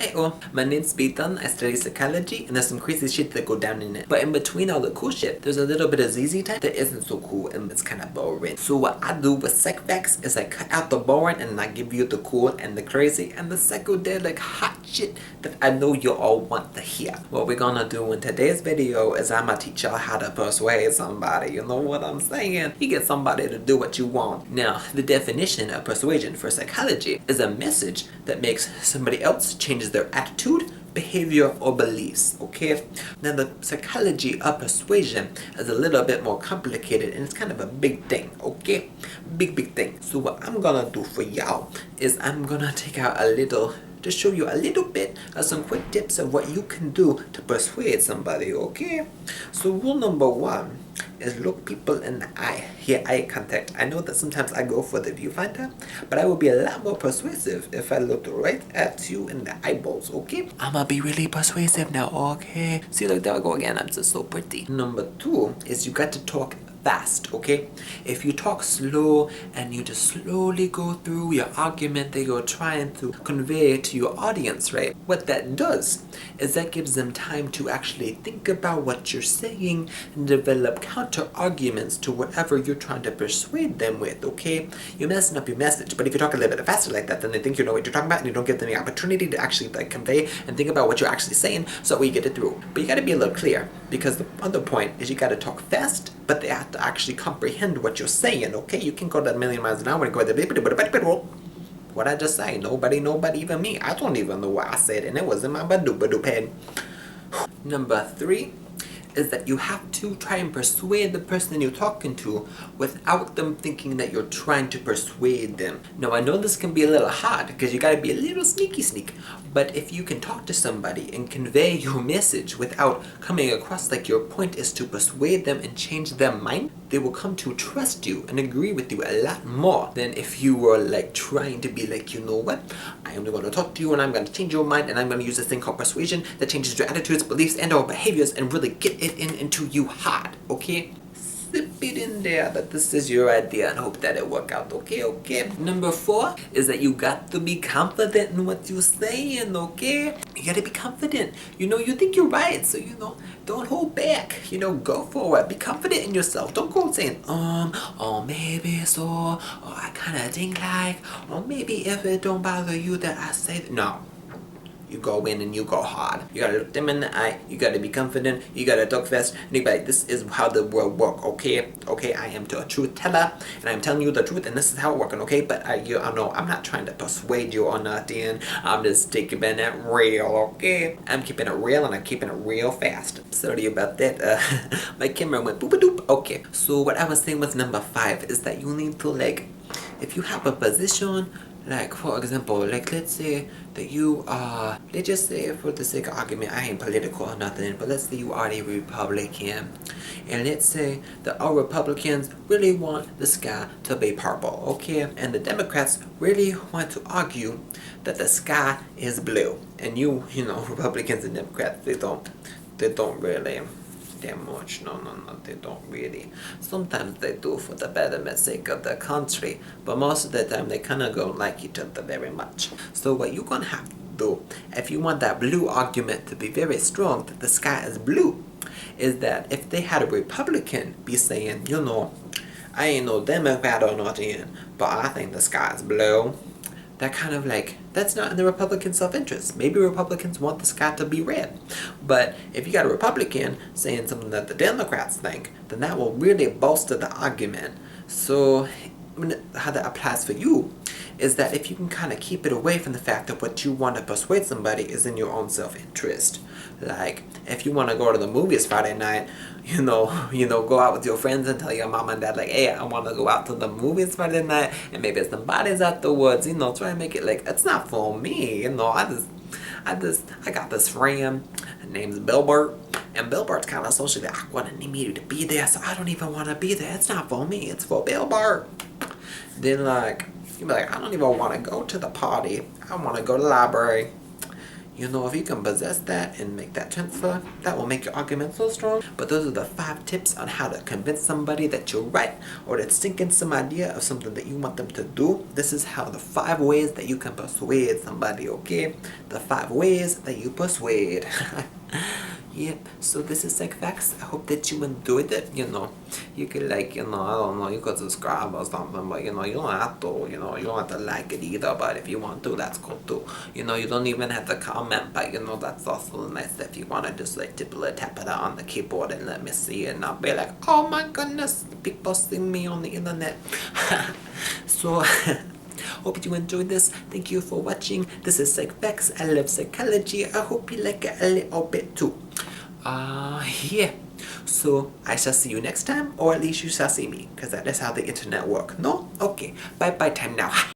Hey all, my name's Beaton, I study psychology, and there's some crazy shit that go down in it. But in between all the cool shit, there's a little bit of ZZ type that isn't so cool and it's kinda boring. So what I do with psych facts is I cut out the boring and I give you the cool and the crazy and the psychedelic hot shit that I know you all want to hear. What we're gonna do in today's video is I'm gonna teach y'all how to persuade somebody, you know what I'm saying? You get somebody to do what you want. Now, the definition of persuasion for psychology is a message that makes somebody else change their attitude, behavior, or beliefs, okay? Now the psychology of persuasion is a little bit more complicated and it's kind of a big thing, okay? Big thing. So what I'm gonna do for y'all is I'm gonna take out a little to show you a little bit of some quick tips of what you can do to persuade somebody, okay? So rule number one is look people in the eye. Here, eye contact. I know that sometimes I go for the viewfinder, but I will be a lot more persuasive if I look right at you in the eyeballs, okay? I'ma be really persuasive now, okay? See, look, there I go again. I'm just so pretty. Number two is you got to talk fast, okay? If you talk slow and you just slowly go through your argument that you're trying to convey to your audience, right? What that does is that gives them time to actually think about what you're saying and develop counter arguments to whatever you're trying to persuade them with, okay? You're messing up your message, but if you talk a little bit faster like that, then they think you know what you're talking about and you don't give them the opportunity to actually like convey and think about what you're actually saying so we get it through. But you gotta be a little clear because the other point is you gotta talk fast, but they have to actually comprehend what you're saying, okay? You can go that 1,000,000 miles an hour and go what I just say, nobody, even me. I don't even know what I said, and it was in my badoo head. Number three is that you have to try and persuade the person you're talking to without them thinking that you're trying to persuade them. Now I know this can be a little hard because you gotta be a little sneaky, but if you can talk to somebody and convey your message without coming across like your point is to persuade them and change their mind, they will come to trust you and agree with you a lot more than if you were like trying to be like, you know what, I am going to talk to you and I'm going to change your mind and I'm going to use this thing called persuasion that changes your attitudes, beliefs, and or behaviors and really get it into you hard, okay? Slip it in there that this is your idea and hope that it work out, okay? Number four is that you got to be confident in what you're saying, okay? You gotta be confident. You know, you think you're right, so you know, don't hold back. You know, go for it. Be confident in yourself. Don't go saying, or maybe so, or I kinda think like, or maybe if it don't bother you that I say that. No. You go in and you go hard. You gotta look them in the eye, you gotta be confident, you gotta talk fast, and you gotta be like, this is how the world works, okay? Okay, I am a truth teller, and I'm telling you the truth, and this is how it's working, okay? But I know I'm not trying to persuade you or nothing. I'm just keeping it real, okay? I'm keeping it real, and I'm keeping it real fast. Sorry about that, my camera went boop-a-doop. Okay, so what I was saying was number five is that you need to, like, if you have a position, like, for example, like, let's say that you are, let's just say for the sake of argument, I ain't political or nothing, but let's say you are a Republican. And let's say that all Republicans really want the sky to be purple, okay? And the Democrats really want to argue that the sky is blue. And you know, Republicans and Democrats, they don't really that much. No, they don't really. Sometimes they do for the betterment sake of the country, but most of the time they kind of don't like each other very much. So what you're gonna have to do, if you want that blue argument to be very strong, that the sky is blue, is that if they had a Republican be saying, you know, I ain't no Democrat or nothing, but I think the sky is blue, that kind of like, that's not in the Republican self-interest. Maybe Republicans want the sky to be red. But if you got a Republican saying something that the Democrats think, then that will really bolster the argument. So how that applies for you is that if you can kind of keep it away from the fact that what you want to persuade somebody is in your own self-interest. Like, if you want to go to the movies Friday night, you know, go out with your friends and tell your mom and dad, like, hey, I want to go out to the movies Friday night, and maybe somebody's afterwards, you know, try and make it like, it's not for me, you know, I got this friend, her name's Bilbert, and Bilbert's kind of socially awkward and need me to be there, so I don't even want to be there. It's not for me, it's for Bilbert. Then, like, you'd be like, I don't even want to go to the party. I want to go to the library. If you can possess that and make that transfer, that will make your argument so strong. But those are the 5 tips on how to convince somebody that you're right, or to sink in some idea of something that you want them to do. This is how the 5 ways that you can persuade somebody, okay? The 5 ways that you persuade. Yep, so this is Psych Facts. I hope that you enjoyed it. You could I don't know, you could subscribe or something, but you don't have to, you don't have to like it either, but if you want to, that's cool too. You don't even have to comment, but that's also nice if you want to just tap it on the keyboard and let me see it, and I'll be like, oh my goodness, people see me on the internet. So, hope you enjoyed this. Thank you for watching. This is Psych Facts. I love psychology. I hope you like it a little bit too. Yeah. So I shall see you next time, or at least you shall see me, because that is how the internet works. No? Okay. Bye bye time now.